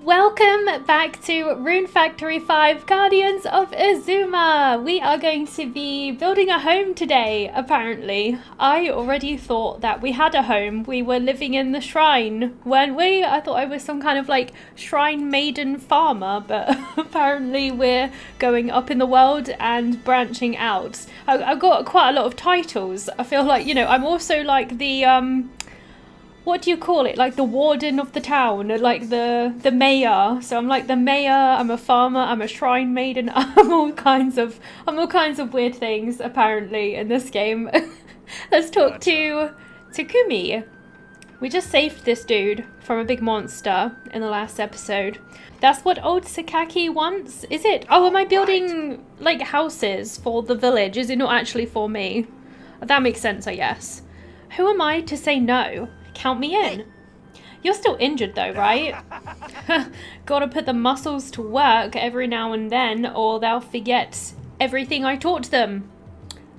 Welcome back to Rune Factory 5 Guardians of Azuma! We are going to be building a home today, apparently. I already thought that we had a home. We were living in the shrine, weren't we? I thought I was some kind of like shrine maiden farmer, but apparently we're going up in the world and branching out. I've got quite a lot of titles. I feel like, you know, I'm also like the, what do you call it? Like the warden of the town, like the mayor. So I'm like the mayor, I'm a farmer, I'm a shrine maiden, I'm all kinds of weird things apparently in this game. Let's talk to Kumi. We just saved this dude from a big monster in the last episode. That's what old Sakaki wants, is it? Oh, am I building like houses for the village? Is it not actually for me? That makes sense, I guess. Who am I to say no? Count me in. You're still injured though, right? Gotta put the muscles to work every now and then or they'll forget everything I taught them.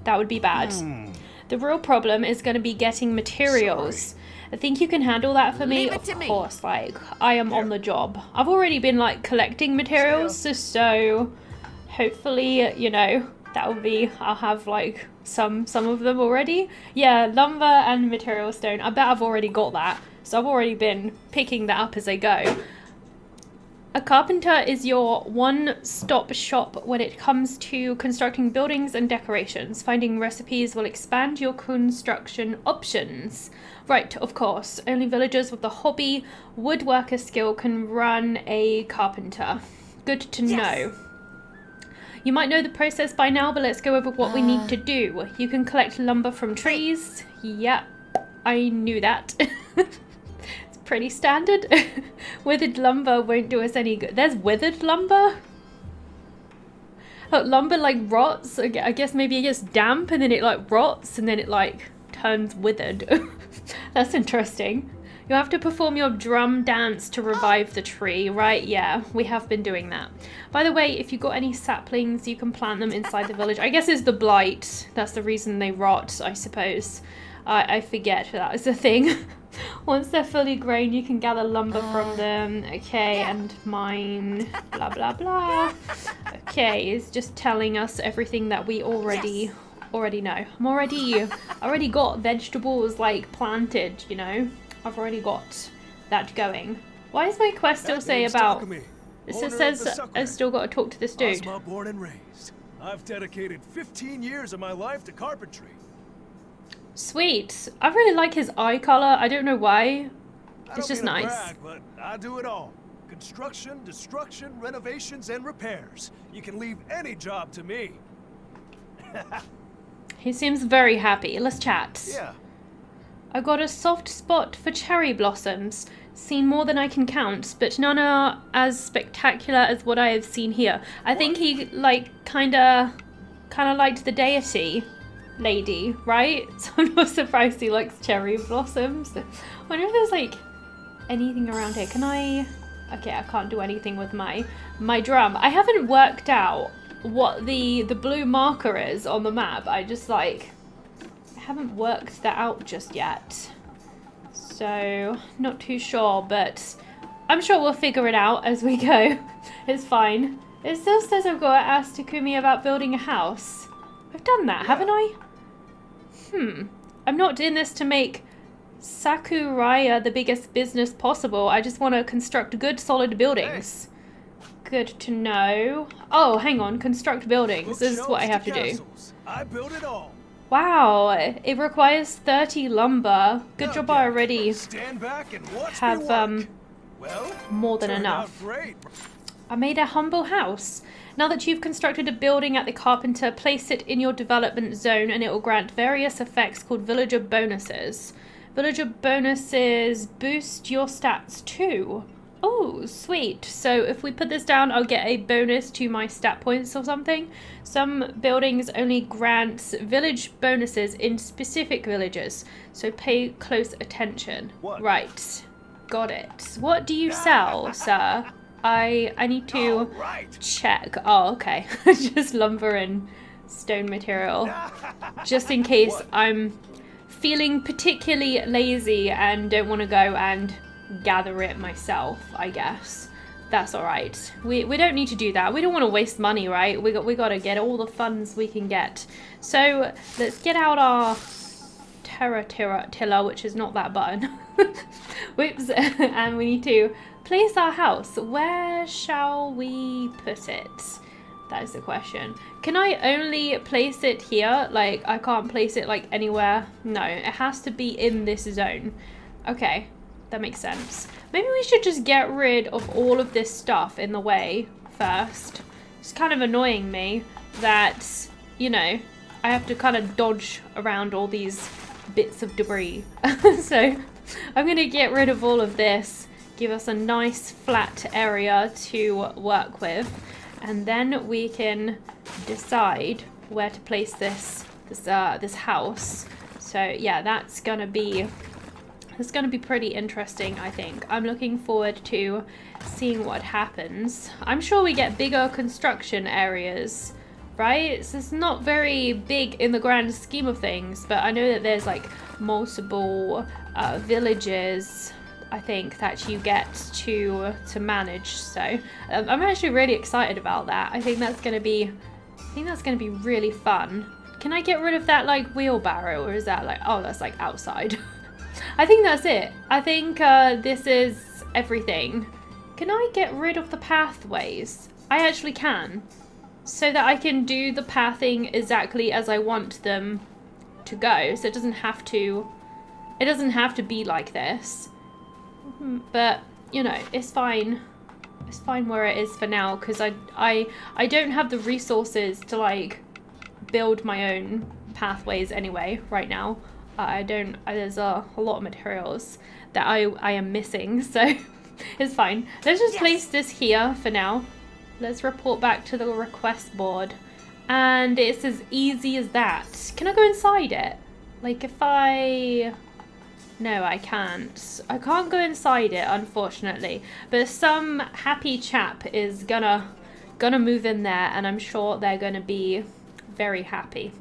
That would be bad. The real problem is going to be getting materials. I think you can handle that for me. Of course, like, I am on the job. I've already been like collecting materials, so hopefully, you know, that will be, I'll have like some of them already. Yeah, lumber and material stone. I bet I've already got that. So I've already been picking that up as I go. A carpenter is your one-stop shop when it comes to constructing buildings and decorations. Finding recipes will expand your construction options. Right, of course. Only villagers with the hobby woodworker skill can run a carpenter. Good to know. You might know the process by now, but let's go over what we need to do. You can collect lumber from trees. Yep, I knew that. It's pretty standard. Withered lumber won't do us any good. There's withered lumber? Oh, lumber like rots. I guess maybe it gets damp and then it like rots and then it like turns withered. That's interesting. You have to perform your drum dance to revive the tree, right? Yeah, we have been doing that. By the way, if you've got any saplings, you can plant them inside the village. I guess it's the blight. That's the reason they rot, I suppose. I forget that is a thing. Once they're fully grown, you can gather lumber from them. Okay, and mine, blah, blah, blah. Okay, it's just telling us everything that we already know. I already got vegetables like planted, you know. I've already got that going. Why does my quest still say about... It says I've still got to talk to this dude. Azuma, born and raised. I've dedicated 15 years of my life to carpentry. Sweet. I really like his eye color. I don't know why. It's just nice. Brag, but I do it all. Construction, destruction, renovations, and repairs. You can leave any job to me. He seems very happy. Let's chat. Yeah. I got a soft spot for cherry blossoms. Seen more than I can count, but none are as spectacular as what I have seen here. I think he like kinda liked the deity lady, right? So I'm not surprised he likes cherry blossoms. I wonder if there's like anything around here. Can I? Okay, I can't do anything with my drum. I haven't worked out what the blue marker is on the map. I just like haven't worked that out just yet, so not too sure, but I'm sure we'll figure it out as we go. It's fine. It still says I've got to ask Takumi about building a house. I've done that, haven't I? I'm not doing this to make Sakuraya the biggest business possible. I just want to construct good solid buildings. Good to know. Oh, hang on, construct buildings. This is what I have to do. I built it all. Wow, it requires 30 lumber. Good job, I already have more than enough. I made a humble house. Now that you've constructed a building at the carpenter, place it in your development zone and it will grant various effects called villager bonuses. Villager bonuses boost your stats too. Oh, sweet. So if we put this down, I'll get a bonus to my stat points or something. Some buildings only grant village bonuses in specific villages, so pay close attention. What? Right. Got it. What do you sell, sir? I need to check. Oh, okay. Just lumber and stone material. Just in case I'm feeling particularly lazy and don't want to go and gather it myself, I guess. That's all right. We don't need to do that. We don't want to waste money, right? We got to get all the funds we can get. So let's get out our tiller, which is not that button. Whoops. And we need to place our house. Where shall we put it? That is the question. Can I only place it here? Like, I can't place it like anywhere. No, it has to be in this zone. Okay, that makes sense. Maybe we should just get rid of all of this stuff in the way first. It's kind of annoying me that, you know, I have to kind of dodge around all these bits of debris. So I'm going to get rid of all of this, give us a nice flat area to work with, and then we can decide where to place this house. So yeah, that's gonna be pretty interesting, I think. I'm looking forward to seeing what happens. I'm sure we get bigger construction areas, right? So it's not very big in the grand scheme of things, but I know that there's like multiple villages, I think, that you get to manage. So I'm actually really excited about that. I think that's gonna be really fun. Can I get rid of that like wheelbarrow, or is that like, oh, that's like outside? I think that's it. I think this is everything. Can I get rid of the pathways? I actually can, so that I can do the pathing exactly as I want them to go. So it doesn't have to be like this. But, you know, it's fine. It's fine where it is for now, because I don't have the resources to like build my own pathways anyway right now. There's a lot of materials that I am missing, so it's fine. Let's just place this here for now. Let's report back to the request board, and it's as easy as that. Can I go inside it? Like, if I... No, I can't. I can't go inside it, unfortunately. But some happy chap is gonna move in there, and I'm sure they're gonna be very happy.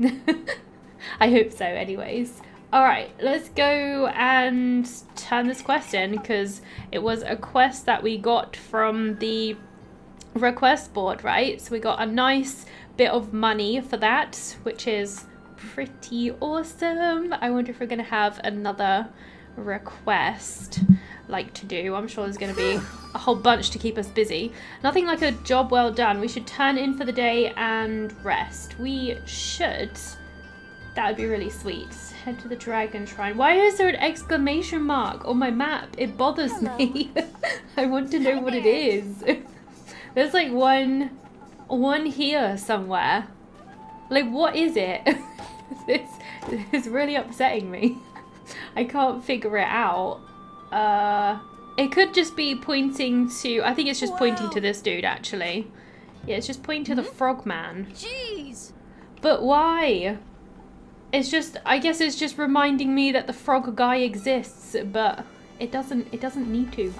I hope so, anyways. Alright, let's go and turn this quest in, because it was a quest that we got from the request board, right? So we got a nice bit of money for that, which is pretty awesome. I wonder if we're going to have another request like to do. I'm sure there's going to be a whole bunch to keep us busy. Nothing like a job well done. We should turn in for the day and rest. We should. That would be really sweet. Head to the dragon shrine. Why is there an exclamation mark on my map? It bothers me. I want to know what it is. There's like one here somewhere. Like, what is it? This is really upsetting me. I can't figure it out. It could just be pointing to... I think it's just pointing to this dude, actually. Yeah, it's just pointing to the frogman. Jeez! But why? It's just... I guess it's just reminding me that the frog guy exists, but it doesn't need to.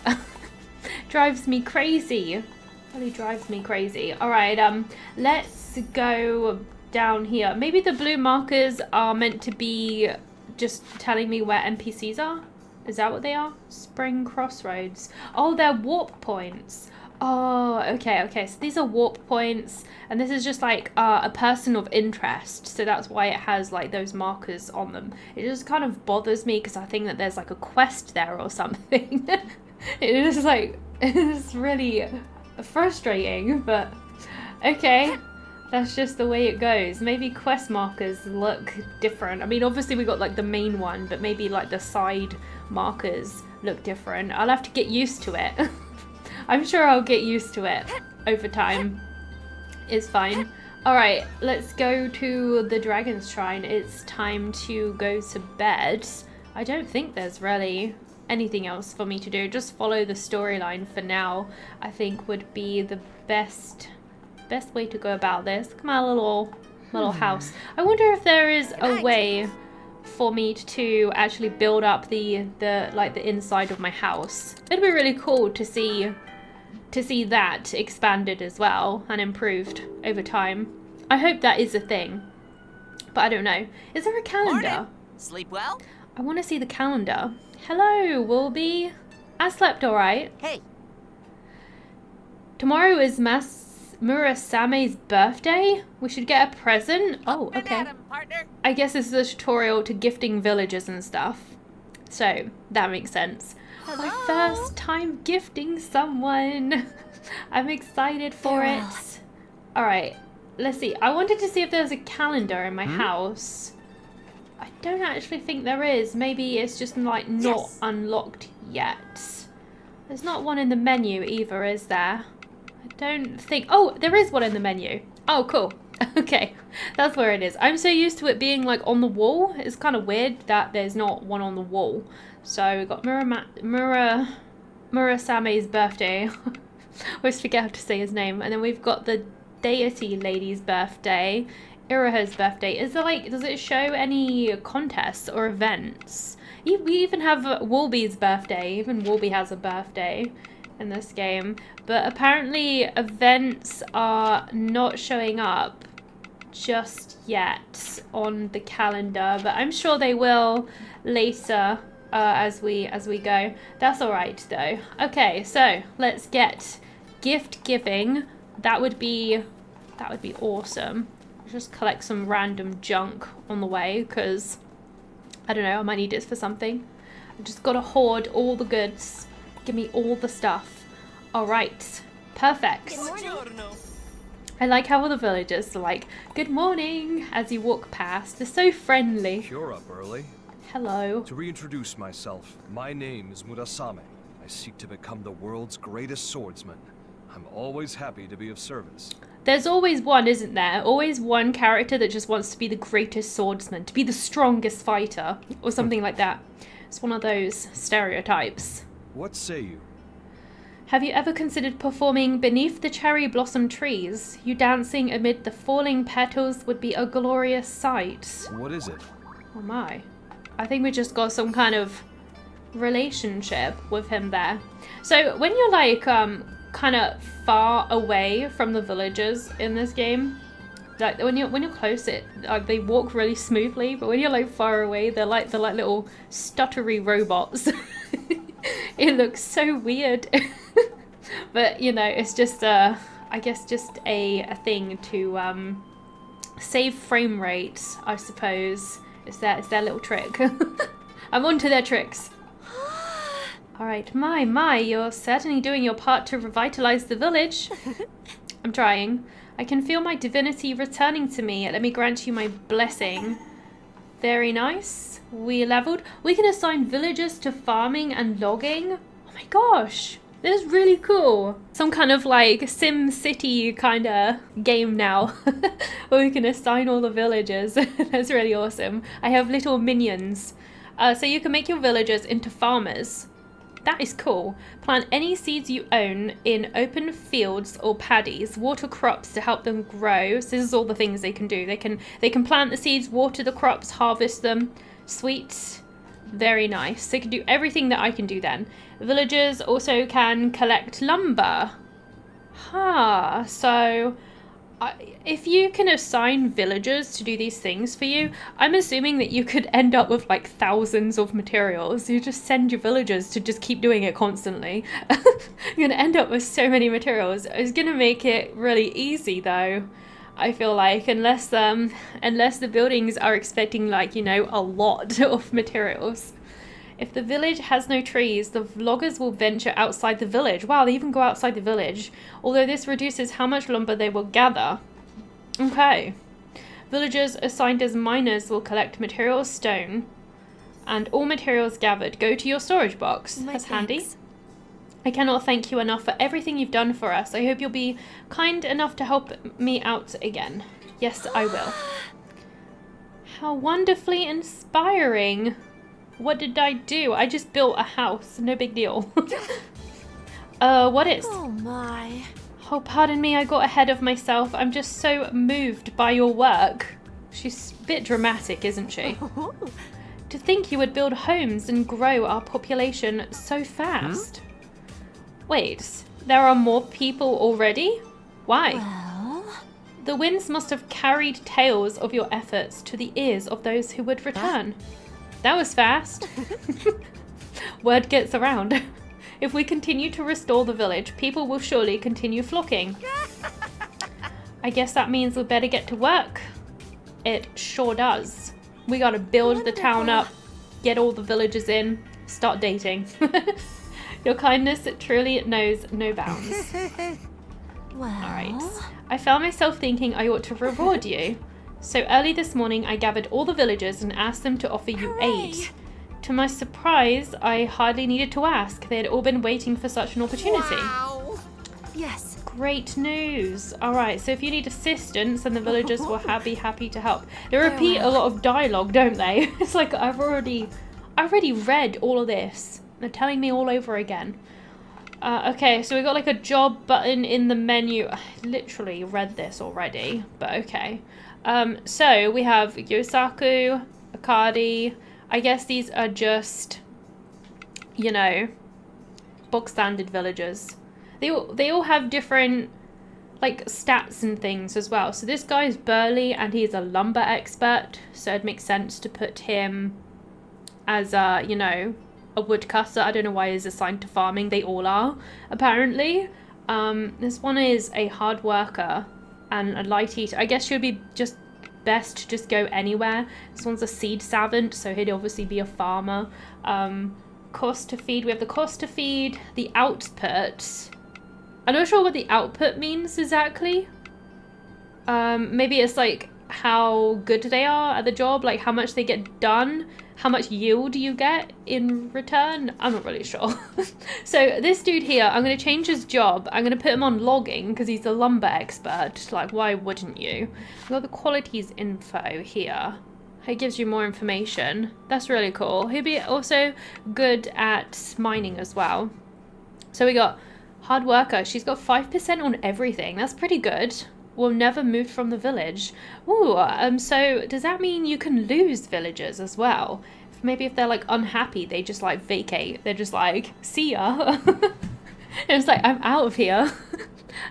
Drives me crazy. Really drives me crazy. Alright, let's go down here. Maybe the blue markers are meant to be just telling me where NPCs are? Is that what they are? Spring Crossroads. Oh, they're warp points. Oh, okay. So these are warp points, and this is just like a person of interest. So that's why it has like those markers on them. It just kind of bothers me because I think that there's like a quest there or something. It is like, it's really frustrating, but okay. That's just the way it goes. Maybe quest markers look different. I mean, obviously we got like the main one, but maybe like the side markers look different. I'll have to get used to it. I'm sure I'll get used to it over time. It's fine. Alright, let's go to the Dragon's Shrine. It's time to go to bed. I don't think there's really anything else for me to do. Just follow the storyline for now, I think would be the best way to go about this. Come on, little house. I wonder if there is a way for me to actually build up the inside of my house. It'd be really cool to see that expanded as well and improved over time. I hope that is a thing, but I don't know. Is there a calendar? Morning. Sleep well? I want to see the calendar. Hello, Wilby. I slept all right. Hey. Tomorrow is Murasame's birthday. We should get a present. Oh, Up and okay. at 'em, partner. I guess this is a tutorial to gifting villagers and stuff. So, that makes sense. My Hello. first time gifting someone. I'm excited for it. Alright, let's see. I wanted to see if there's a calendar in my house. I don't actually think there is. Maybe it's just like not unlocked yet. There's not one in the menu either, is there? I don't think... Oh, there is one in the menu. Oh, cool. Okay, that's where it is. I'm so used to it being like on the wall. It's kind of weird that there's not one on the wall. So we've got Murasame's birthday. I always forget how to say his name. And then we've got the deity lady's birthday. Iraha's birthday. Is there like, does it show any contests or events? We even have Wolby's birthday. Even Wolby has a birthday in this game. But apparently events are not showing up just yet on the calendar. But I'm sure they will later as we go. That's alright though. Okay, so let's get gift giving. That would be awesome. Just collect some random junk on the way because I don't know, I might need it for something. I've just got to hoard all the goods. Give me all the stuff. Alright, perfect. Good morning. I like how all the villagers are like, good morning, as you walk past. They're so friendly. You're up early. Hello. To reintroduce myself, my name is Murasame. I seek to become the world's greatest swordsman. I'm always happy to be of service. There's always one, isn't there? Always one character that just wants to be the greatest swordsman, to be the strongest fighter, or something like that. It's one of those stereotypes. What say you? Have you ever considered performing beneath the cherry blossom trees? You dancing amid the falling petals would be a glorious sight. What is it? Oh my. I think we just got some kind of relationship with him there. So when you're like kind of far away from the villagers in this game, like when you're close, they walk really smoothly, but when you're like far away, they're like little stuttery robots. It looks so weird. But you know, it's just I guess just a thing to save frame rate, I suppose. It's their little trick. I'm onto their tricks. Alright, my, you're certainly doing your part to revitalize the village. I'm trying. I can feel my divinity returning to me. Let me grant you my blessing. Very nice. We leveled. We can assign villagers to farming and logging. Oh my gosh. This is really cool. Some kind of like Sim City kind of game now. Where we can assign all the villagers. That's really awesome. I have little minions. So you can make your villagers into farmers. That is cool. Plant any seeds you own in open fields or paddies. Water crops to help them grow. So this is all the things they can do. They can plant the seeds, water the crops, harvest them. Sweet. Very nice. They can do everything that I can do then. Villagers also can collect lumber. So if you can assign villagers to do these things for you, I'm assuming that you could end up with like thousands of materials. You just send your villagers to just keep doing it constantly. You're gonna end up with so many materials. It's gonna make it really easy though, I feel like, unless the buildings are expecting like, you know, a lot of materials. If the village has no trees, the loggers will venture outside the village. Wow, they even go outside the village. Although this reduces how much lumber they will gather. Okay. Villagers assigned as miners will collect materials, stone, and all materials gathered go to your storage box. That's handy. I cannot thank you enough for everything you've done for us. I hope you'll be kind enough to help me out again. Yes, I will. How wonderfully inspiring. What did I do? I just built a house. No big deal. What is? Oh my. Oh, pardon me. I got ahead of myself. I'm just so moved by your work. She's a bit dramatic, isn't she? To think you would build homes and grow our population so fast. Wait, there are more people already? Why? Well, The winds must have carried tales of your efforts to the ears of those who would return. That was fast. Word gets around. If we continue to restore the village, people will surely continue flocking. I guess that means we better get to work. It sure does. We gotta build the town up, get all the villagers in, start dating. Your kindness truly knows no bounds. Well... Alright. I found myself thinking I ought to reward you. So early this morning I gathered all the villagers and asked them to offer you aid. To my surprise, I hardly needed to ask. They had all been waiting for such an opportunity. Wow. Yes. Great news. Alright, so if you need assistance, then the villagers will be happy to help. They repeat a lot of dialogue, don't they? It's like I've already read all of this. They're telling me all over again. Okay, so we got like a job button in the menu. I literally read this already, but okay. So we have Yosaku, Akadi. I guess these are just, you know, bog standard villagers. They all have different like stats and things as well. So this guy's burly and he's a lumber expert, so it makes sense to put him as a, you know, a woodcutter. I don't know why he's assigned to farming. They all are, apparently. This one is a hard worker and a light eater. I guess she would be just best to just go anywhere. This one's a seed savant, so he'd obviously be a farmer. Cost to feed. We have the cost to feed. The output. I'm not sure what the output means exactly. Maybe it's like how good they are at the job, like how much they get done, how much yield you get in return. I'm not really sure. So this dude here, I'm going to change his job. I'm going to put him on logging because he's a lumber expert. Like, why wouldn't you? I've got the qualities info here. It gives you more information. That's really cool. He'll be also good at mining as well. So we got hard worker. She's got 5% on everything. That's pretty good. Will never move from the village. Ooh, so does that mean you can lose villagers as well? Maybe if they're like unhappy, they just like vacate. They're just like, see ya. It's like, I'm out of here.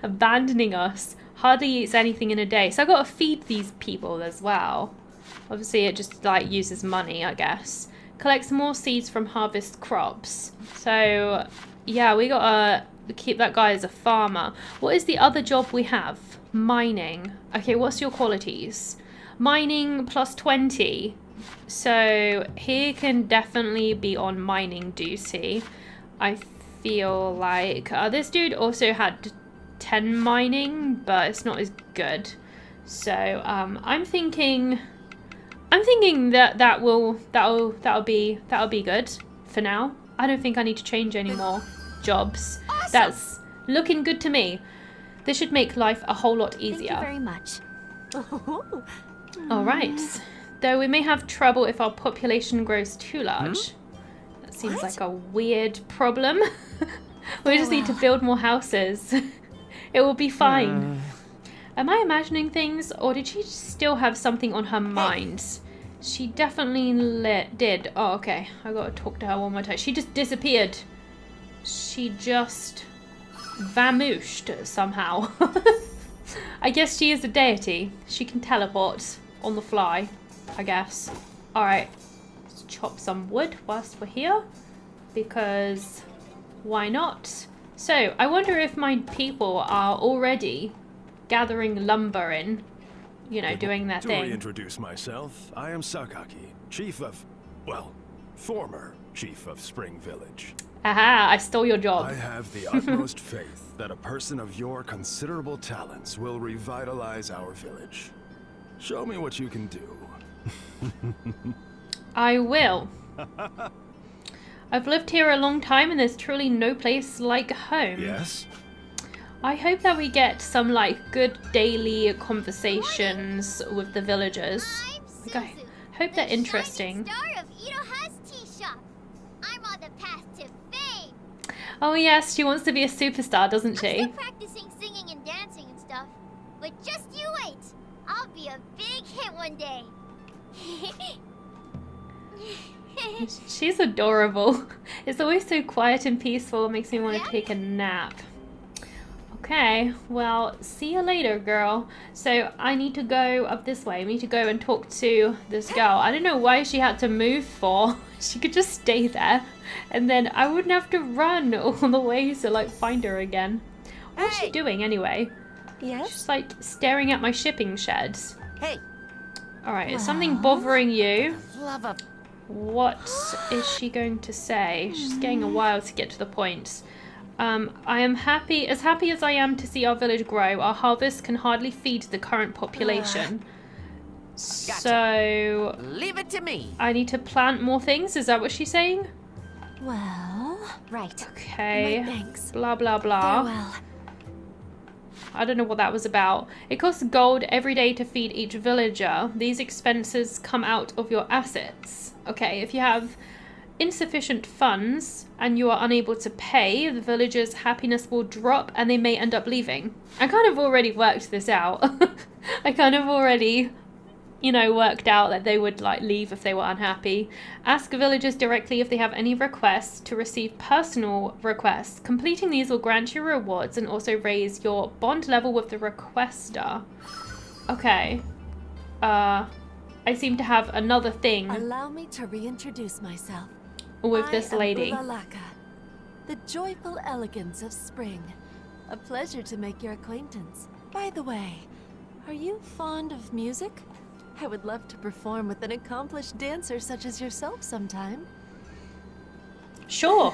Abandoning us. Hardly eats anything in a day. So I've got to feed these people as well. Obviously it just like uses money, I guess. Collects more seeds from harvest crops. So yeah, we got to keep that guy as a farmer. What is the other job we have? Mining. Okay, what's your qualities? Mining plus 20. So he can definitely be on mining duty. I feel like this dude also had 10 mining, but it's not as good. So I'm thinking that'll be good for now. I don't think I need to change any more jobs. Awesome. That's looking good to me. This should make life a whole lot easier. Thank you very much. Alright. Though we may have trouble if our population grows too large. That seems like a weird problem. We just need to build more houses. It will be fine. Am I imagining things, or did she still have something on her mind? She definitely did. Oh, okay. I gotta talk to her one more time. She just disappeared. She just vamooshed somehow. I guess she is a deity. She can teleport on the fly, I guess. Alright, let's chop some wood whilst we're here, because why not? So, I wonder if my people are already gathering lumber in, you know, doing their thing. To reintroduce myself, I am Sakaki, chief of, well, former chief of Spring Village. Aha, I stole your job. I have the utmost faith that a person of your considerable talents will revitalize our village. Show me what you can do. I will. I've lived here a long time and there's truly no place like home. Yes? I hope that we get some like good daily conversations with the villagers. Like, I hope they're interesting. Oh yes, she wants to be a superstar, doesn't she? I'm still practicing singing and dancing and stuff, but just you wait. I'll be a big hit one day. She's adorable. It's always so quiet and peaceful. It makes me want to take a nap. Okay, well, see you later, girl. So I need to go up this way. I need to go and talk to this girl. I don't know why she had to move for. She could just stay there. And then I wouldn't have to run all the way to like find her again. What's she doing anyway? Yes? She's like staring at my shipping sheds. Hey. Alright, is something bothering you? Love of... What is she going to say? She's getting a while to get to the point. I am happy as I am to see our village grow. Our harvest can hardly feed the current population. Gotcha. So Leave it to me. I need to plant more things. Is that what she's saying? Well, right. Okay. My thanks. Blah blah blah. Farewell. I don't know what that was about. It costs gold every day to feed each villager. These expenses come out of your assets. Okay, if you have insufficient funds and you are unable to pay, the villagers' happiness will drop and they may end up leaving. I kind of already worked this out. I kind of already, you know, worked out that they would like leave if they were unhappy. Ask villagers directly if they have any requests to receive personal requests. Completing these will grant you rewards and also raise your bond level with the requester. Okay. I seem to have another thing Allow me to reintroduce myself. with this lady. I am Ulalaka, the joyful elegance of spring. A pleasure to make your acquaintance. By the way, are you fond of music? I would love to perform with an accomplished dancer such as yourself sometime. Sure.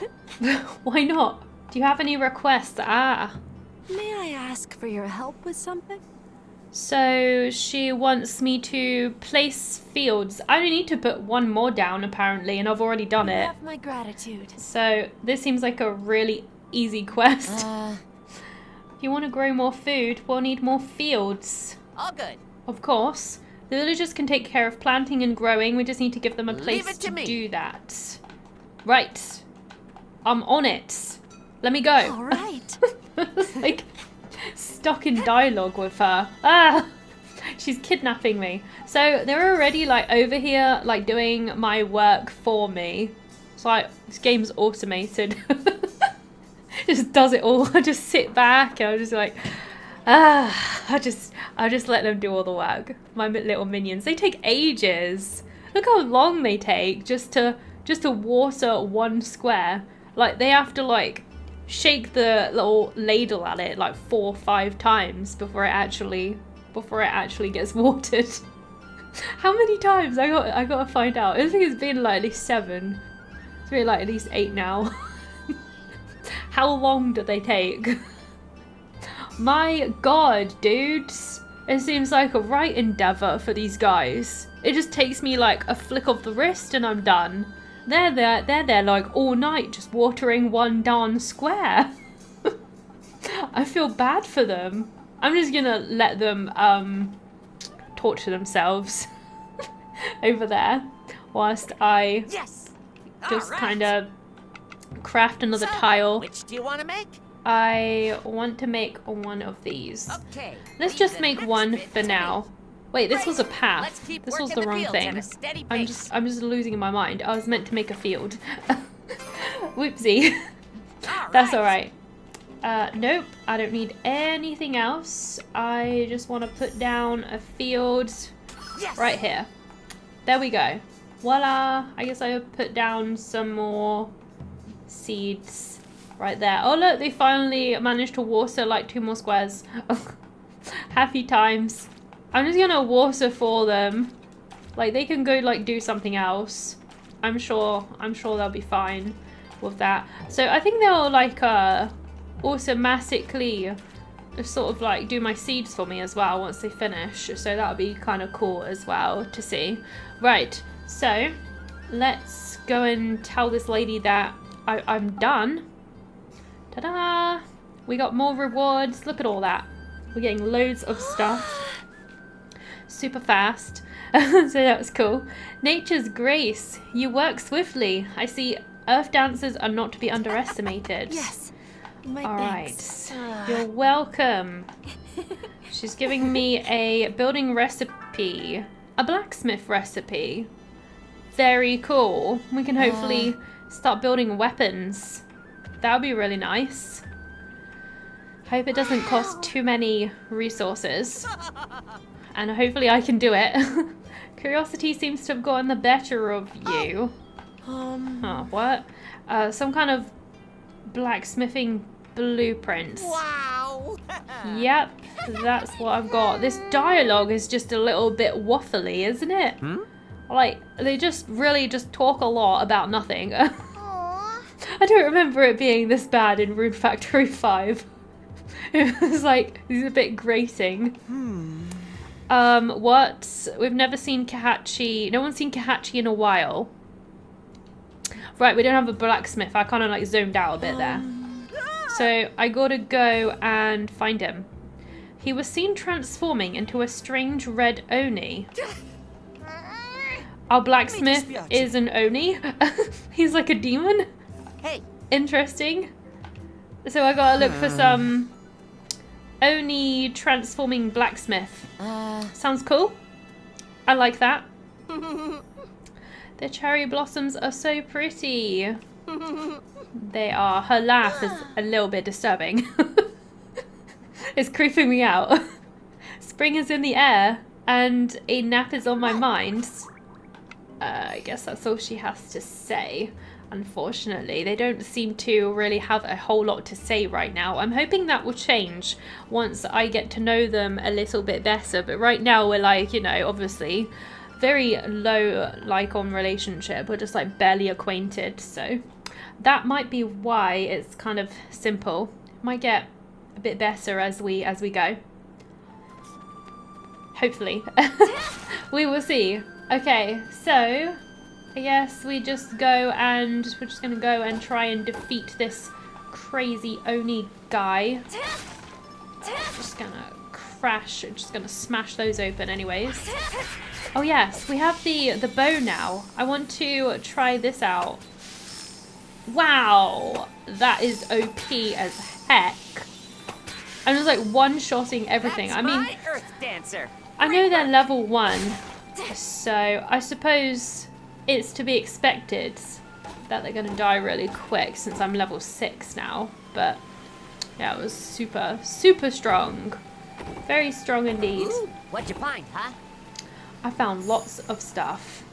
Why not? Do you have any requests? May I ask for your help with something? So she wants me to place fields. I only need to put one more down apparently, and I've already done You it. have my gratitude. So this seems like a really easy quest. If you want to grow more food, we'll need more fields. All good. Of course. The villagers can take care of planting and growing. We just need to give them a Leave place it to to me. do that. Right. I'm on it. Let me go. All right. Like stuck in dialogue with her. She's kidnapping me. So they're already like over here like doing my work for me. It's like this game's automated. Just does it all. I just sit back and I'm just like I just let them do all the work. My little minions. They take ages. Look how long they take just to water one square. Like they have to like shake the little ladle at it like 4 or 5 times before it actually gets watered. How many times? I gotta find out. I think it's been like at least 7. It's been like at least 8 now. How long do they take? My god, dudes. It seems like a right endeavor for these guys. It just takes me like a flick of the wrist and I'm done. They're there like all night just watering one darn square. I feel bad for them. I'm just gonna let them torture themselves over there whilst I Yes. just All right. kind of craft another So, tile. Which do you want to make? I want to make one of these. Okay. Let's leave just the make next one bit for to now. me. Wait, this was a Let's path. keep This was working the the wrong fields at thing. a steady I'm pace. just losing my mind. I was meant to make a field. Whoopsie. All That's right. alright. Nope, I don't need anything else. I just want to put down a field Yes. right here. There we go. Voila. I guess I put down some more seeds right there. Oh look, they finally managed to water like 2 more squares. Happy times. I'm just gonna water for them. Like they can go like do something else. I'm sure they'll be fine with that. So I think they'll like automatically sort of like do my seeds for me as well once they finish. So that'll be kind of cool as well to see. Right, so let's go and tell this lady that I'm done. Ta-da! We got more rewards. Look at all that. We're getting loads of stuff. Super fast. So that was cool. Nature's grace. You work swiftly. I see earth dancers are not to be underestimated. Yes. My All thanks. right. You're welcome. She's giving me a building recipe. A blacksmith recipe. Very cool. We can hopefully start building weapons. That would be really nice. Hope it doesn't cost too many resources. And hopefully I can do it. Curiosity seems to have gotten the better of you. Oh, what? Some kind of blacksmithing blueprints. Wow! Yep, that's what I've got. This dialogue is just a little bit waffly, isn't it? Like, they just really just talk a lot about nothing. Aww. I don't remember it being this bad in Rune Factory 5. It was like, it was a bit grating. What? We've never seen Kahachi. No one's seen Kahachi in a while. Right, we don't have a blacksmith. I kind of like zoned out a bit there. So I gotta go and find him. He was seen transforming into a strange red Oni. Our blacksmith is an Oni. He's like a demon. Hey. Interesting. So I gotta look for some Oni transforming blacksmith. Sounds cool. I like that. The cherry blossoms are so pretty. They are. Her laugh is a little bit disturbing. It's creeping me out. Spring is in the air and a nap is on my mind. I guess that's all she has to say. Unfortunately, they don't seem to really have a whole lot to say right now. I'm hoping that will change once I get to know them a little bit better. But right now we're like, you know, obviously very low like on relationship. We're just like barely acquainted. So that might be why it's kind of simple. Might get a bit better as we go. Hopefully. We will see. Okay, so I guess we just go and we're just gonna go and try and defeat this crazy Oni guy. Just gonna crash, just gonna smash those open anyways. Oh yes, we have the bow now. I want to try this out. Wow, that is OP as heck. I'm just like one-shotting everything. That's I mean, my Earth Dancer. I know they're level 1, so I suppose it's to be expected that they're gonna die really quick since I'm level 6 now. But yeah, it was super, super strong. Very strong indeed. Ooh, what'd you find, huh? I found lots of stuff,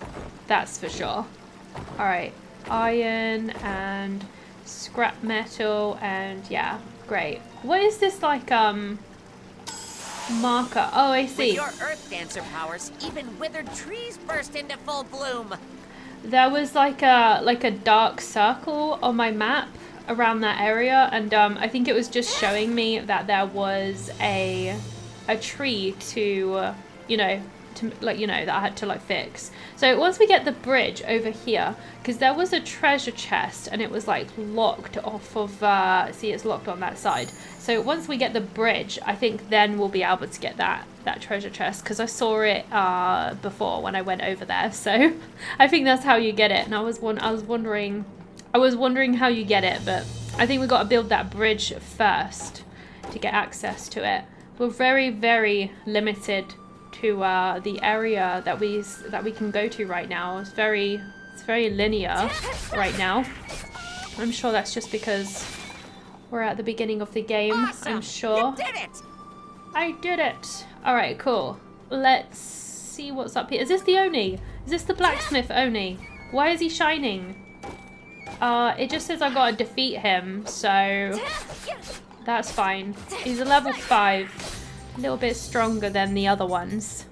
that's for sure. Alright, iron and scrap metal and yeah, great. What is this like, marker? Oh, I see. With your Earth Dancer powers, even withered trees burst into full bloom. There was like a dark circle on my map around that area, and I think it was just showing me that there was a tree to, that I had to like fix. So once we get the bridge over here, because there was a treasure chest and it was like locked off of, see, it's locked on that side. So once we get the bridge, I think then we'll be able to get that treasure chest, because I saw it before when I went over there. So I think that's how you get it. And I was wondering how you get it, but I think we got to build that bridge first to get access to it. We're very, very limited to the area that we can go to right now. It's very linear right now. I'm sure that's just because we're at the beginning of the game. Awesome. I'm sure. You did it! I did it. All right, cool. Let's see what's up here. Is this the Oni? Is this the blacksmith Oni? Why is he shining? It just says I gotta defeat him, so that's fine. He's a level 5. A little bit stronger than the other ones.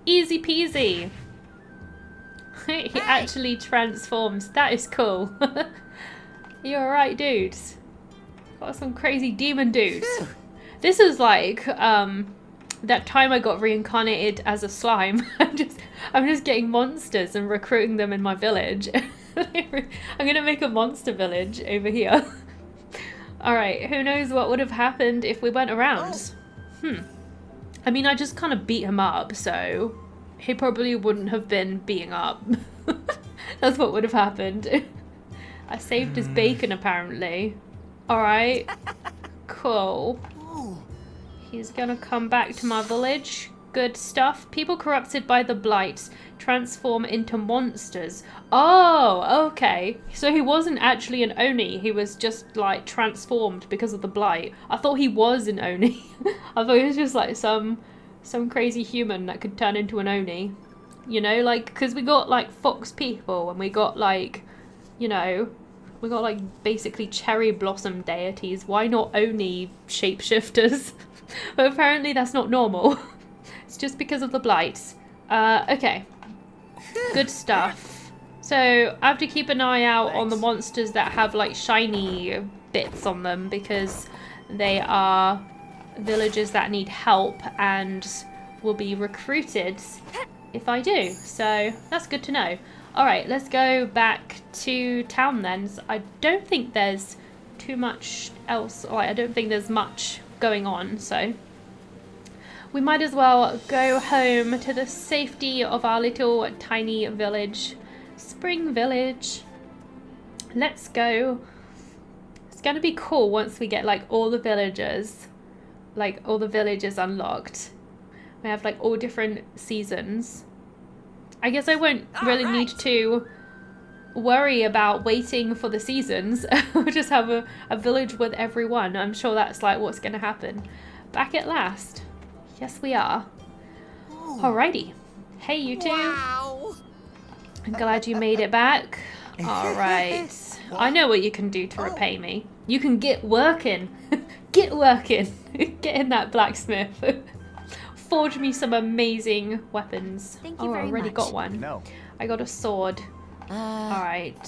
Easy peasy. He actually transforms. That is cool. You're alright, dudes. Got some crazy demon dudes. This is like that time I got reincarnated as a slime. I'm just getting monsters and recruiting them in my village. I'm gonna make a monster village over here. Alright, who knows what would have happened if we went around. I mean, I just kind of beat him up, so he probably wouldn't have been beating up. That's what would have happened. I saved his bacon, apparently. Alright. Cool. He's gonna come back to my village. Good stuff. People corrupted by the blight transform into monsters. Oh, okay. So he wasn't actually an Oni. He was just like transformed because of the blight. I thought he was an Oni. I thought he was just like some crazy human that could turn into an Oni. You know, like, because we got like fox people and we got like, you know, we got like basically cherry blossom deities. Why not Oni shapeshifters? But apparently that's not normal. It's just because of the blights. Okay. Good stuff. So I have to keep an eye out on the monsters that have like shiny bits on them, because they are villagers that need help and will be recruited if I do. So that's good to know. Alright, let's go back to town then. I don't think there's too much else. Like, I don't think there's much going on, so we might as well go home to the safety of our little tiny village. Spring Village. Let's go. It's gonna be cool once we get like all the villagers. Like all the villages unlocked. We have like all different seasons. I guess I won't really need to worry about waiting for the seasons. We'll just have a village with everyone. I'm sure that's like what's gonna happen. Back at last. Yes, we are. Alrighty. Hey, you two. Wow. I'm glad you made it back. Alright. I know what you can do to repay me. You can get working. Get working. Get in that blacksmith. Forge me some amazing weapons. Thank you I very already much. got one. No. I got a sword. Alright.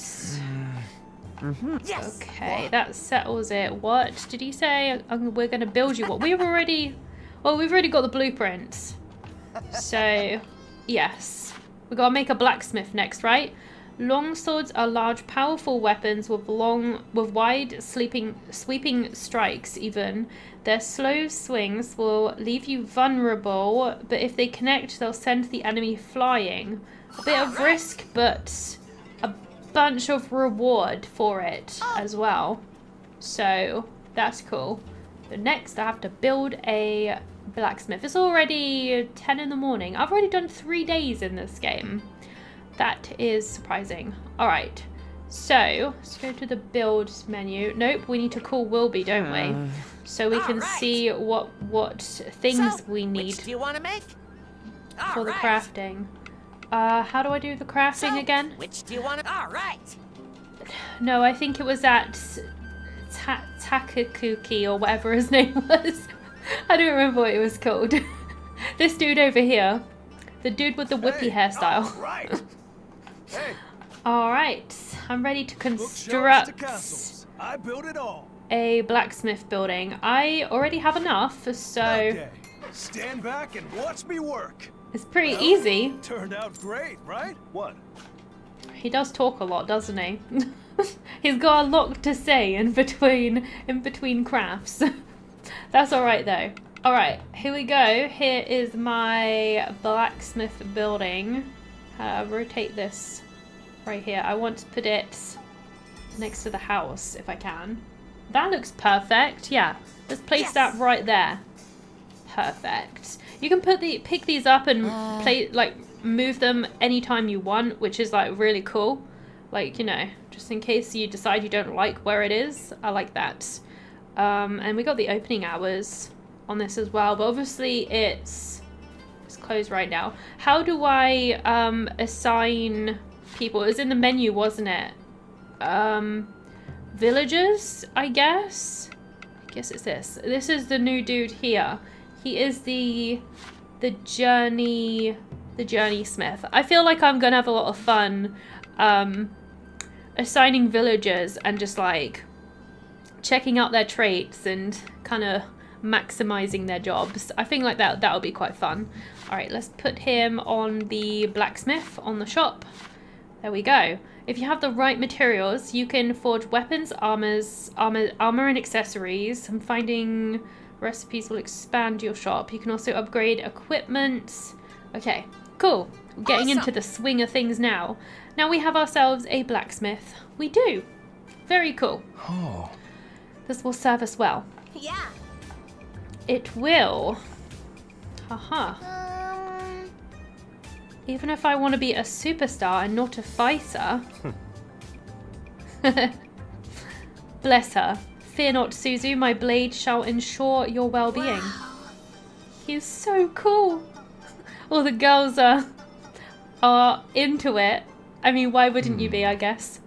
Yes. Okay, that settles it. What did he say? We're going to build you what? We've already got the blueprints. So, yes. We got to make a blacksmith next, right? Long swords are large, powerful weapons with wide, sweeping strikes even. Their slow swings will leave you vulnerable, but if they connect, they'll send the enemy flying. A bit of risk, but a bunch of reward for it as well. So, that's cool. But next, I have to build a blacksmith. It's already 10 in the morning. I've already done 3 days in this game. That is surprising. Alright, so let's go to the build menu. Nope, we need to call Wilby, don't we? So we can see what things we need Which do you want to make? for the crafting. How do I do the crafting again? Which do you want to? All right. No, I think it was at Takakuki or whatever his name was. I don't remember what it was called. This dude over here. The dude with the whippy hairstyle. Right. Hey, Alright, I'm ready to bookshelves to construct castles. I built it all. a blacksmith building. I already have enough, so Okay. Stand back and watch me work. it's pretty Well, easy. Turned out great, right? What? He does talk a lot, doesn't he? He's got a lot to say in between crafts. That's alright though. Alright, here we go. Here is my blacksmith building. Rotate this right here. I want to put it next to the house if I can. That looks perfect. Yeah, let's place that right there. Perfect. You can pick these up and move them anytime you want, which is like really cool. Like, you know, just in case you decide you don't like where it is. I like that. And we got the opening hours on this as well, but obviously it's closed right now. How do I assign people? It was in the menu, wasn't it? Villagers, I guess. I guess it's this. This is the new dude here. He is the journey smith. I feel like I'm gonna have a lot of fun assigning villagers and just like checking out their traits and kind of maximizing their jobs. I think like that'll be quite fun. All right, let's put him on the blacksmith on the shop. There we go. If you have the right materials, you can forge weapons, armor and accessories. And finding recipes will expand your shop. You can also upgrade equipment. Okay, cool. We're getting into the swing of things now. Now we have ourselves a blacksmith. We do. Very cool. Oh. This will serve us well. Yeah. It will. Haha. Even if I want to be a superstar and not a fighter. Bless her. Fear not, Suzu. My blade shall ensure your well-being. Wow. He's so cool. All the girls are into it. I mean, why wouldn't you be, I guess?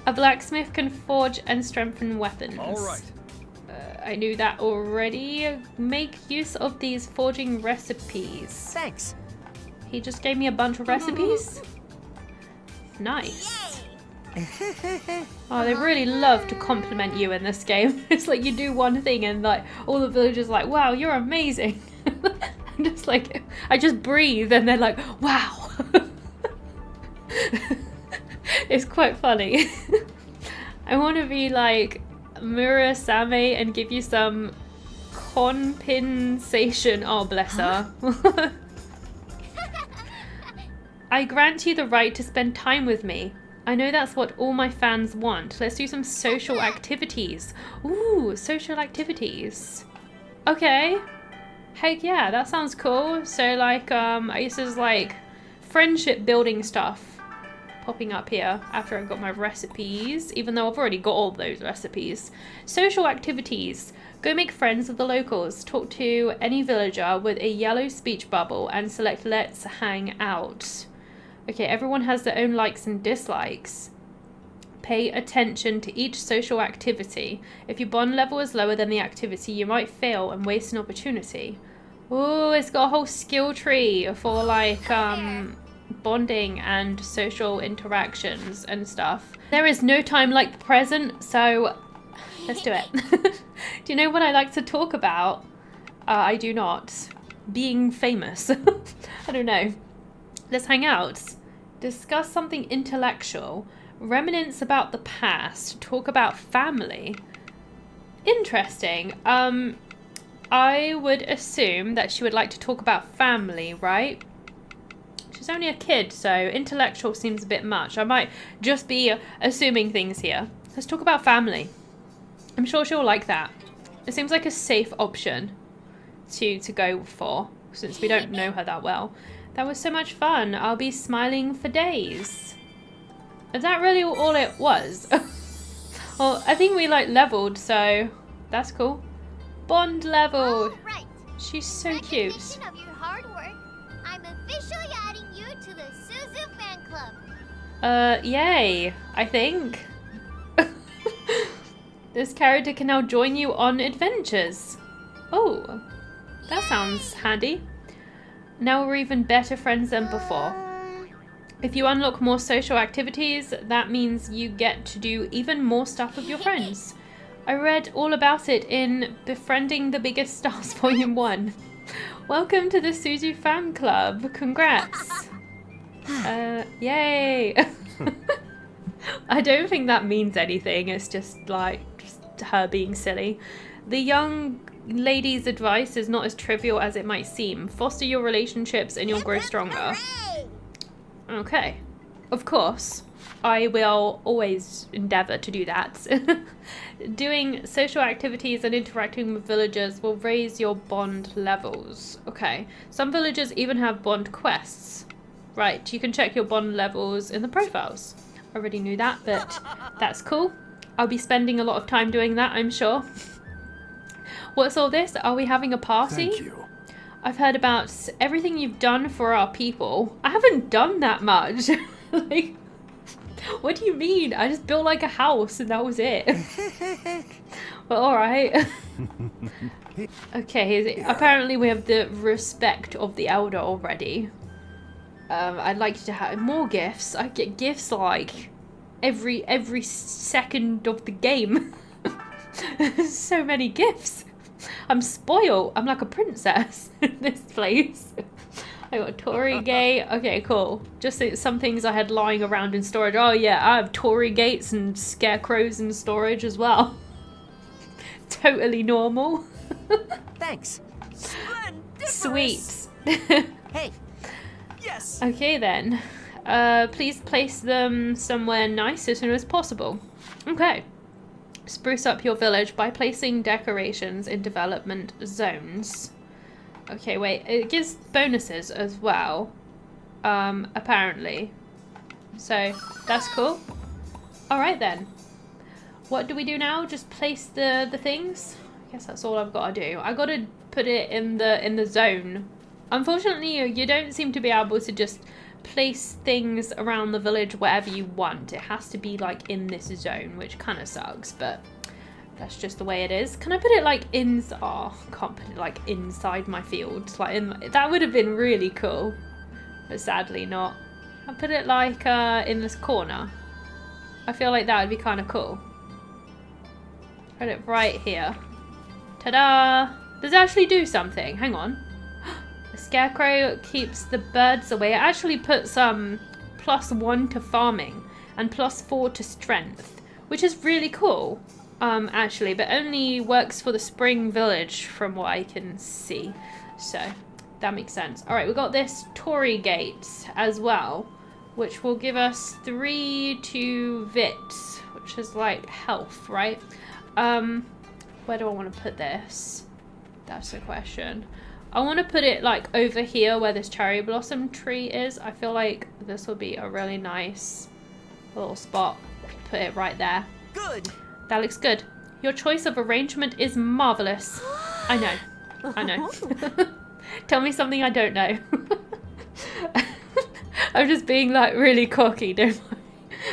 A blacksmith can forge and strengthen weapons. All right. I knew that already. Make use of these forging recipes. Thanks. He just gave me a bunch of recipes. Nice. Oh, they really love to compliment you in this game. It's like you do one thing and like all the villagers are like, wow, you're amazing. I'm just like, I just breathe and they're like, wow. It's quite funny. I want to be like Murasame and give you some compensation. Oh, bless her. I grant you the right to spend time with me. I know that's what all my fans want. Let's do some social activities. Ooh, social activities. Okay. Heck yeah, that sounds cool. So like, I guess there's like friendship building stuff popping up here after I've got my recipes, even though I've already got all those recipes. Social activities. Go make friends with the locals. Talk to any villager with a yellow speech bubble and select let's hang out. Okay, everyone has their own likes and dislikes. Pay attention to each social activity. If your bond level is lower than the activity, you might fail and waste an opportunity. Oh, it's got a whole skill tree for like bonding and social interactions and stuff. There is no time like the present, so let's do it. Do you know what I like to talk about? I do not. Being famous. I don't know. Let's hang out. Discuss something intellectual. Reminisce about the past. Talk about family. Interesting. I would assume that she would like to talk about family, right? She's only a kid, so intellectual seems a bit much. I might just be assuming things here. Let's talk about family. I'm sure she'll like that. It seems like a safe option to go for, since we don't know her that well. That was so much fun. I'll be smiling for days. Is that really all it was? Well, I think we like leveled, so that's cool. Bond level. Right. She's so cute. Of your hard work, I'm officially adding you to the Suzu fan club. Yay, I think. This character can now join you on adventures. Oh, that sounds handy. Now we're even better friends than before. If you unlock more social activities, that means you get to do even more stuff with your friends. I read all about it in Befriending the Biggest Stars Volume 1. Welcome to the Suzu Fan Club. Congrats. Yay. I don't think that means anything. It's just like just her being silly. The young lady's advice is not as trivial as it might seem. Foster your relationships and you'll grow stronger. Okay. Of course, I will always endeavour to do that. Doing social activities and interacting with villagers will raise your bond levels. Okay. Some villagers even have bond quests. Right, you can check your bond levels in the profiles. I already knew that, but that's cool. I'll be spending a lot of time doing that, I'm sure. What's all this? Are we having a party? Thank you. I've heard about everything you've done for our people. I haven't done that much. Like, what do you mean? I just built like a house and that was it. Well, alright. Okay, apparently we have the respect of the elder already. I'd like to have more gifts. I get gifts like every second of the game. So many gifts. I'm spoiled. I'm like a princess in this place. I got Torii Gate. Okay, cool. Just some things I had lying around in storage. Oh yeah, I have Torii Gates and scarecrows in storage as well. Totally normal. Thanks. Sweet. Hey. Yes. Okay then. Please place them somewhere nice as soon as possible. Okay. Spruce up your village by placing decorations in development zones. Okay, wait. It gives bonuses as well. apparently. So that's cool. All right then. What do we do now? Just place the things? I guess that's all I've got to do. I got to put it in the zone. Unfortunately, you don't seem to be able to just place things around the village wherever you want. It has to be like in this zone, which kind of sucks, but that's just the way it is. Can I put it like inside? Oh, I can't put it like inside my field. Like that would have been really cool, but sadly not. I'll put it like in this corner. I feel like that would be kind of cool. Put it right here. Ta-da! Does it actually do something? Hang on. The scarecrow keeps the birds away. It actually puts +1 to farming and +4 to strength, which is really cool. Actually, but only works for the spring village from what I can see. So that makes sense. All right, we got this Tory gate as well, which will give us 3 to Vits, which is like health, right? Where do I want to put this? That's the question. I want to put it like over here where this cherry blossom tree is. I feel like this will be a really nice little spot. Put it right there. Good. That looks good. Your choice of arrangement is marvelous. I know. I know. Tell me something I don't know. I'm just being like really cocky, don't worry.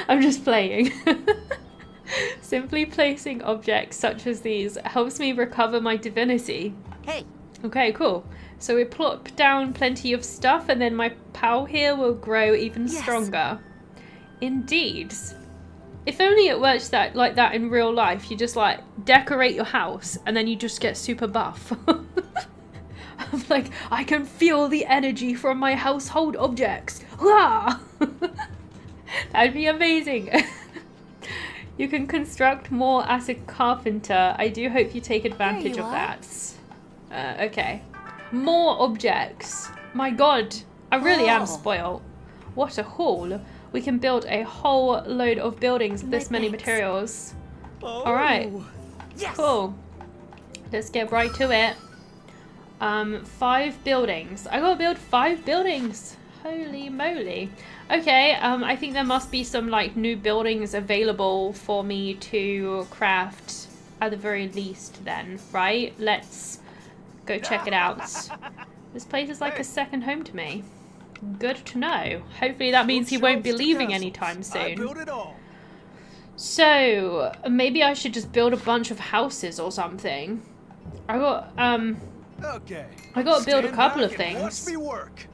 I'm just playing. Simply placing objects such as these helps me recover my divinity. Hey. Okay, cool. So we plop down plenty of stuff and then my pal here will grow even stronger. Indeed. If only it works like that in real life. You just like decorate your house and then you just get super buff. I'm like, I can feel the energy from my household objects. That'd be amazing. You can construct more as a carpenter. I do hope you take advantage of that. Okay. More objects. My god, I really am spoiled. What a haul. We can build a whole load of buildings with this many materials. Alright. Yes. Cool. Let's get right to it. 5 buildings. I gotta build 5 buildings. Holy moly. Okay, I think there must be some like new buildings available for me to craft at the very least then, right? Let's go check it out. This place is like a second home to me. Good to know. Hopefully that means he won't be leaving anytime soon. So, maybe I should just build a bunch of houses or something. I got to build a couple of things. Watch me work.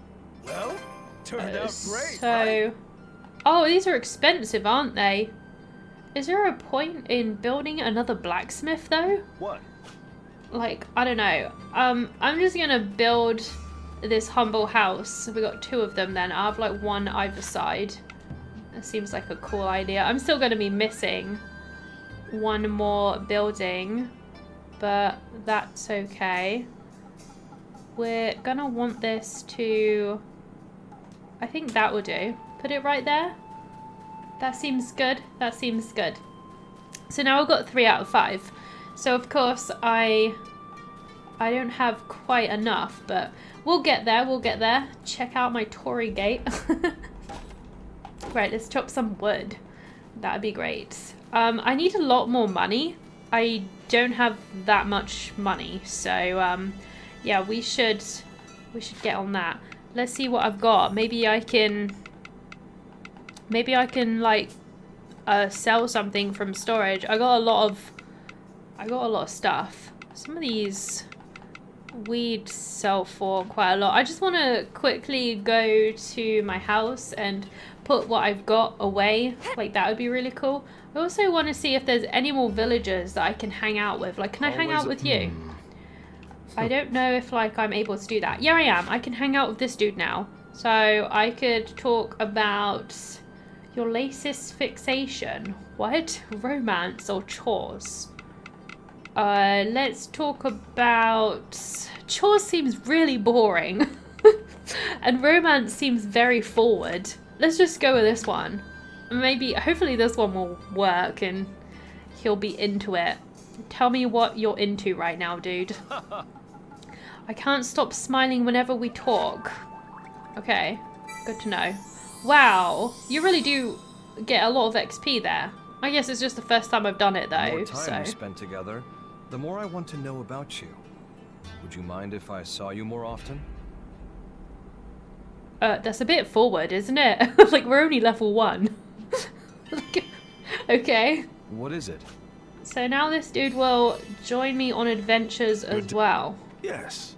Well, turned out great. So, oh, these are expensive, aren't they? Is there a point in building another blacksmith though? What? Like, I don't know. I'm just gonna build this humble house. We got 2 of them then. I'll have like 1 either side. That seems like a cool idea. I'm still gonna be missing 1 more building, but that's okay. We're gonna want this to, I think that will do. Put it right there. That seems good. That seems good. So now I've got 3 out of 5. So of course I don't have quite enough, but we'll get there, we'll get there. Check out my Tory gate. Right, let's chop some wood. That'd be great. I need a lot more money. I don't have that much money, so yeah, we should get on that. Let's see what I've got. Maybe I can like sell something from storage. I got a lot of stuff. Some of these we'd sell for quite a lot. I just want to quickly go to my house and put what I've got away. Like that would be really cool. I also want to see if there's any more villagers that I can hang out with. Like, can I hang out with you? I don't know if like I'm able to do that. Yeah, I am. I can hang out with this dude now. So I could talk about your latest fixation. What? Romance or chores? Let's talk about... Chores seems really boring. And romance seems very forward. Let's just go with this one. Maybe, hopefully this one will work and he'll be into it. Tell me what you're into right now, dude. I can't stop smiling whenever we talk. Okay. Good to know. Wow, you really do get a lot of XP there. I guess it's just the first time I've done it The though, more time we so... spend together, the more I want to know about you. Would you mind if I saw you more often? That's a bit forward, isn't it? Like, we're only level 1. Okay. What is it? So now this dude will join me on adventures as well. Yes.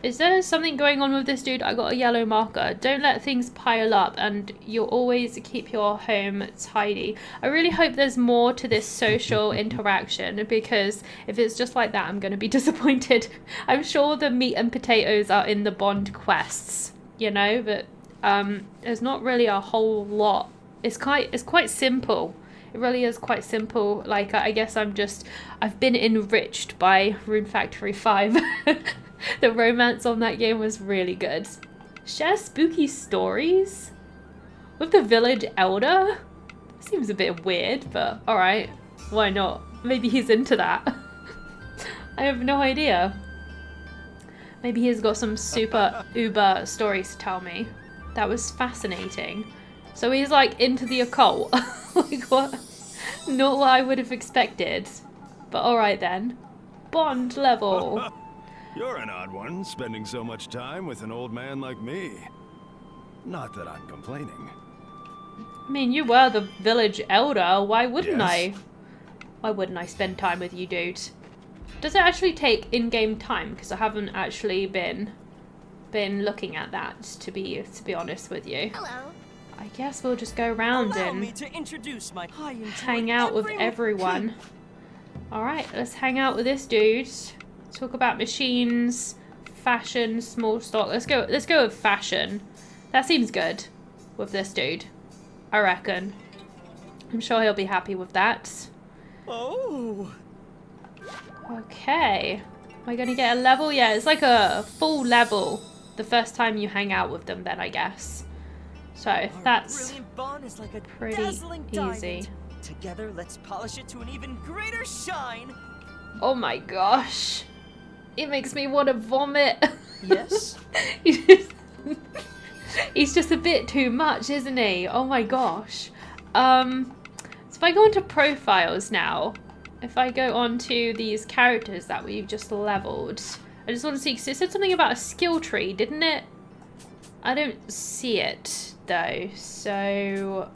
Is there something going on with this dude? I got a yellow marker. Don't let things pile up and you'll always keep your home tidy. I really hope there's more to this social interaction, because if it's just like that, I'm going to be disappointed. I'm sure the meat and potatoes are in the Bond quests, you know, but there's not really a whole lot. It's quite simple. It really is quite simple. Like, I guess I've been enriched by Rune Factory 5. The romance on that game was really good. Share spooky stories with the village elder? Seems a bit weird, but alright. Why not? Maybe he's into that. I have no idea. Maybe he's got some super uber stories to tell me. That was fascinating. So he's like into the occult. Like what? Not what I would have expected. But alright then. Bond level. You're an odd one, spending so much time with an old man like me. Not that I'm complaining. I mean, you were the village elder. Why wouldn't Yes. I? Why wouldn't I spend time with you, dude? Does it actually take in-game time? Because I haven't actually been looking at that, to be honest with you. Hello. I guess we'll just go around Allow me and to introduce my hang out with everyone. Alright, let's hang out with this dude. Talk about machines, fashion, small stock. Let's go with fashion. That seems good with this dude, I reckon. I'm sure he'll be happy with that. Oh. Okay. Am I gonna get a level? Yeah, it's like a full level the first time you hang out with them then, I guess. So Our that's brilliant bond is like a pretty dazzling easy. diamond. Together, let's polish it to an even greater shine. Oh my gosh. It makes me want to vomit. Yes. He's just a bit too much, isn't he? Oh my gosh. So if I go into profiles now, if I go on to these characters that we've just leveled, I just want to see, because it said something about a skill tree, didn't it? I don't see it though, so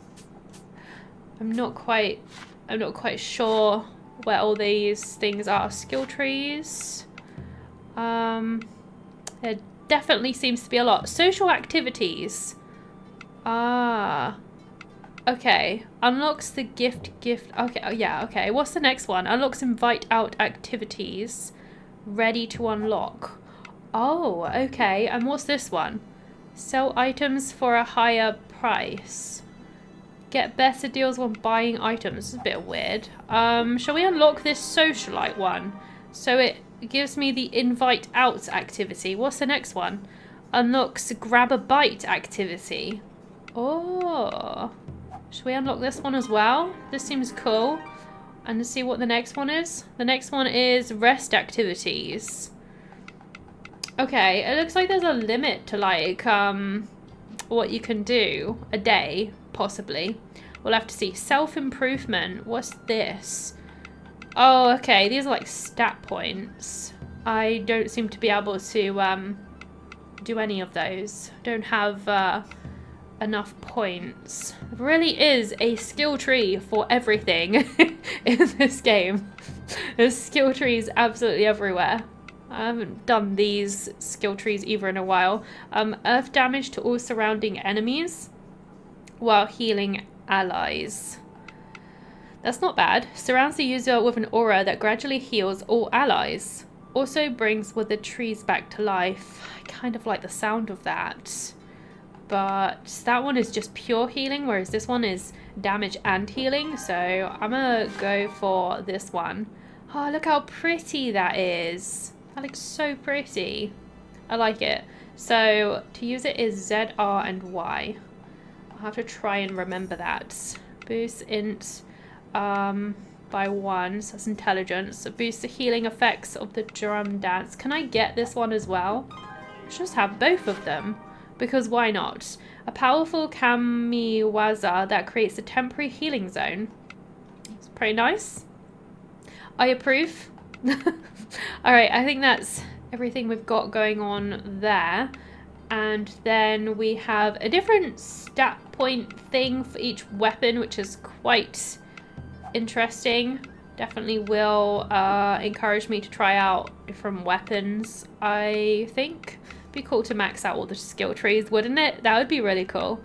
I'm not quite sure where all these things are. Skill trees. There definitely seems to be a lot. Social activities. Ah. Okay. Unlocks the gift. Okay. Oh, yeah. Okay. What's the next one? Unlocks invite out activities. Ready to unlock. Oh, okay. And what's this one? Sell items for a higher price. Get better deals when buying items. It's a bit weird. Shall we unlock this socialite one? So it gives me the invite out activity. What's the next one? Unlocks grab a bite activity. Oh. Should we unlock this one as well? This seems cool. And see what the next one is. The next one is rest activities. Okay, it looks like there's a limit to like what you can do a day, possibly. We'll have to see. Self-improvement. What's this? Oh, okay. These are like stat points. I don't seem to be able to do any of those. Don't have enough points. It really is a skill tree for everything in this game. There's skill trees absolutely everywhere. I haven't done these skill trees either in a while. Earth damage to all surrounding enemies while healing allies. That's not bad. Surrounds the user with an aura that gradually heals all allies. Also brings wither trees back to life. I kind of like the sound of that. But that one is just pure healing, whereas this one is damage and healing. So I'm gonna go for this one. Oh, look how pretty that is. That looks so pretty. I like it. So to use it is Z, R, and Y. I'll have to try and remember that. Boost int by 1, so that's intelligence. Boost the healing effects of the drum dance. Can I get this one as well? Let's just have both of them. because why not? A powerful kamiwaza that creates a temporary healing zone. It's pretty nice. I approve. Alright, I think that's everything we've got going on there. And then we have a different stat point thing for each weapon, which is quite interesting. Definitely will encourage me to try out different weapons, I think. Be cool to max out all the skill trees, wouldn't it? That would be really cool.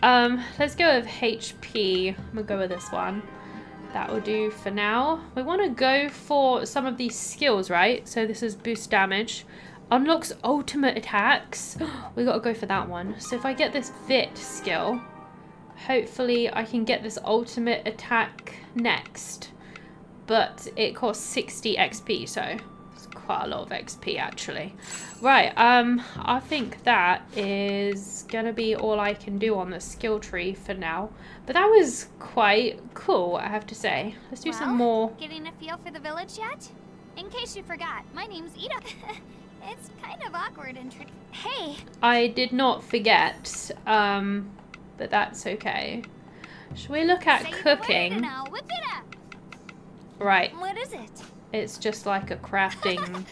Let's go with HP. I'm gonna go with this one. That will do for now. We want to go for some of these skills, right? So this is boost damage. Unlocks ultimate attacks. We gotta go for that one. So if I get this Vit skill, hopefully I can get this ultimate attack next. But it costs 60 XP, so it's quite a lot of XP actually. Right, I think that is gonna be all I can do on the skill tree for now. But that was quite cool, I have to say. Let's do some more. Getting a feel for the village yet? In case you forgot, my name's Ida. It's kind of awkward and Hey! I did not forget, but that's okay. Should we look at cooking? And I'll whip it up. Right. What is it? It's just like a crafting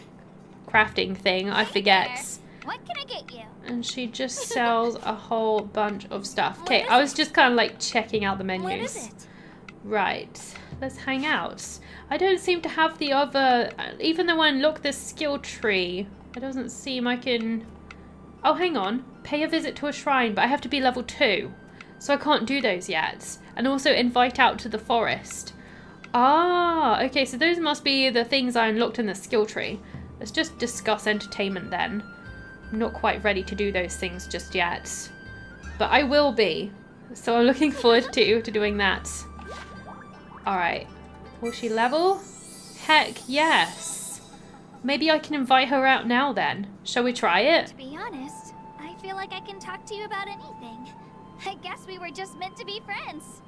thing. I forget. What can I get you? And she just sells a whole bunch of stuff. Okay, I was just kind of like checking out the menus. What is it? Right. Let's hang out. I don't seem to have the other, even though I unlock the skill tree, it doesn't seem I can... Oh, hang on. Pay a visit to a shrine, but I have to be level 2. So I can't do those yet. And also invite out to the forest. Ah, okay, so those must be the things I unlocked in the skill tree. Let's just discuss entertainment then. I'm not quite ready to do those things just yet. But I will be. So I'm looking forward to doing that. Alright. Will she level? Heck yes. Maybe I can invite her out now then. Shall we try it? To be honest, I feel like I can talk to you about anything. I guess we were just meant to be friends.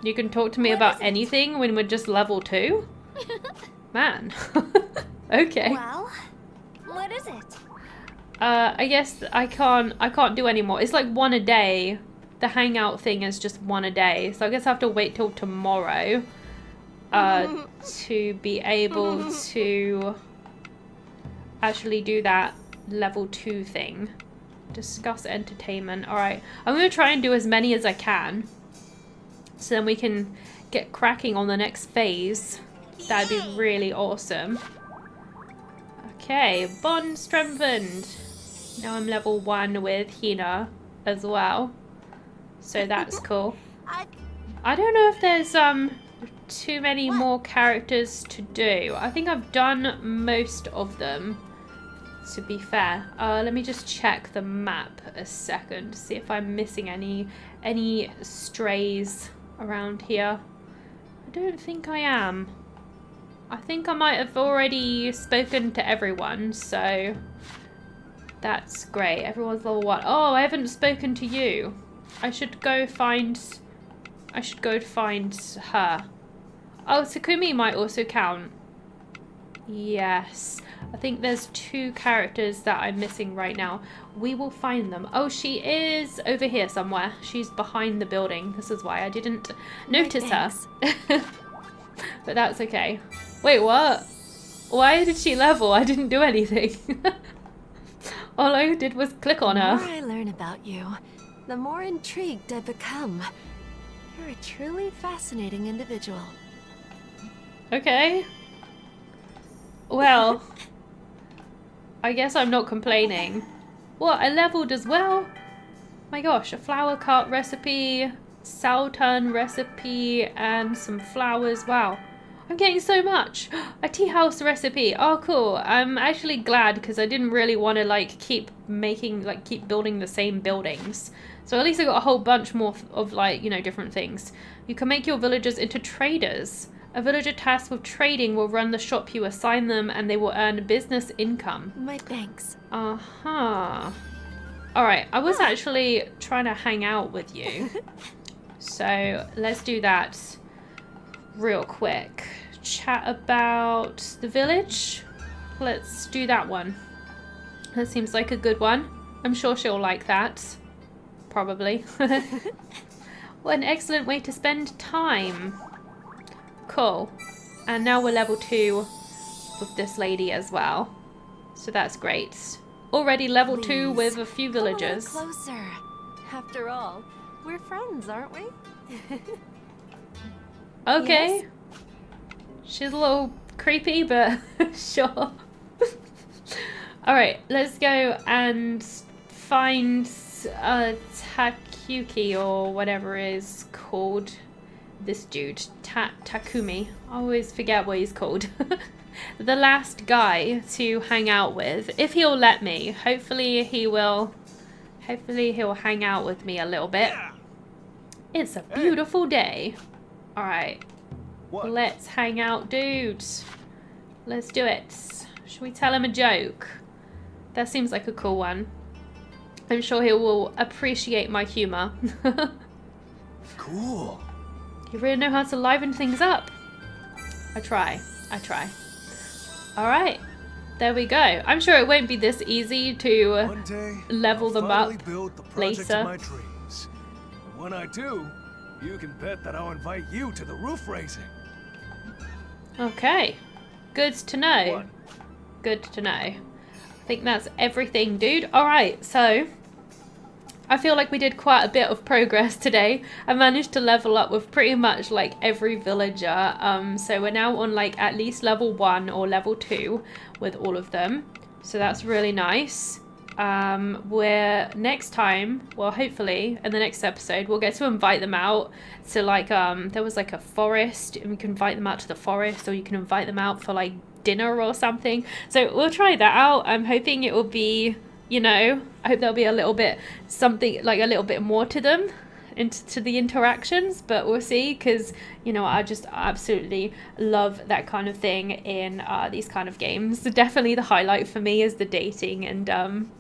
You can talk to me about anything when we're just level 2? Man. Okay. Well, what is it? I guess I can't do any more. It's like 1 a day. The hangout thing is just 1 a day. So I guess I have to wait till tomorrow to be able to actually do that level 2 thing. Discuss entertainment. Alright. I'm going to try and do as many as I can. So then we can get cracking on the next phase. That'd be really awesome. Okay, bond strengthened. Now I'm level 1 with Hina as well. So that's cool. I don't know if there's too many more characters to do. I think I've done most of them, to be fair. Let me just check the map a second, see if I'm missing any strays around here. I don't think I am. I think I might have already spoken to everyone, so that's great. Everyone's level 1. Oh, I haven't spoken to you. I should go find her. Oh, Takumi might also count. Yes. I think there's 2 characters that I'm missing right now. We will find them. Oh, she is over here somewhere. She's behind the building. This is why I didn't notice her. But that's okay. Wait, what? Why did she level? I didn't do anything. All I did was click on her. The more I learn about you, the more intrigued I become. You're a truly fascinating individual. Okay. Well, I guess I'm not complaining. What, I leveled as well? My gosh, a flower cart recipe, Saltern recipe, and some flowers. Wow. I'm getting so much. A tea house recipe. Oh, cool. I'm actually glad because I didn't really want to like keep building the same buildings. So at least I got a whole bunch more of like, you know, different things. You can make your villagers into traders. A villager tasked with trading will run the shop you assign them and they will earn business income. My thanks. Uh-huh. Alright, I was actually trying to hang out with you. So let's do that real quick. Chat about the village. Let's do that one. That seems like a good one. I'm sure she'll like that. Probably. What an excellent way to spend time. Cool. And now we're level 2 with this lady as well. So that's great. Already level 2 with a few villagers. Come a little closer. After all, we're friends, aren't we? Okay. Yes? She's a little creepy, but sure. Alright, let's go and find Takuki or whatever is called. This dude. Takumi. I always forget what he's called. The last guy to hang out with. If he'll let me. Hopefully he will. Hopefully he'll hang out with me a little bit. It's a beautiful day. Alright. Let's hang out, dudes. Let's do it. Should we tell him a joke? That seems like a cool one. I'm sure he will appreciate my humor. Cool. You really know how to liven things up. I try. Alright. There we go. I'm sure it won't be this easy to One day, level them I'll up finally build the project later. of my dreams. And when I do, you can bet that I'll invite you to the roof raising. Okay. Good to know. What? Good to know. I think that's everything, dude. Alright, so I feel like we did quite a bit of progress today. I managed to level up with pretty much like every villager. So we're now on like at least level 1 or level 2 with all of them. So that's really nice. We're next time, well hopefully in the next episode, we'll get to invite them out to like, there was like a forest and we can invite them out to the forest, or you can invite them out for like dinner or something. So we'll try that out. I'm hoping it will be, you know, I hope there'll be a little bit something like a little bit more to them into the interactions, but we'll see, because you know I just absolutely love that kind of thing in these kind of games. Definitely the highlight for me is the dating and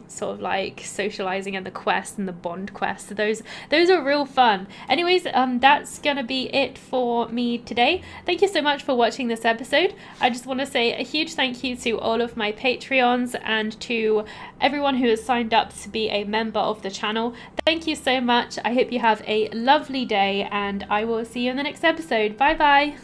sort of like socializing and the quest and the bond quest. Those are real fun. Anyways, that's gonna be it for me today. Thank you so much for watching this episode. I just want to say a huge thank you to all of my Patreons and to everyone who has signed up to be a member of the channel. Thank you so much. I hope you have a lovely day and I will see you in the next episode. Bye bye.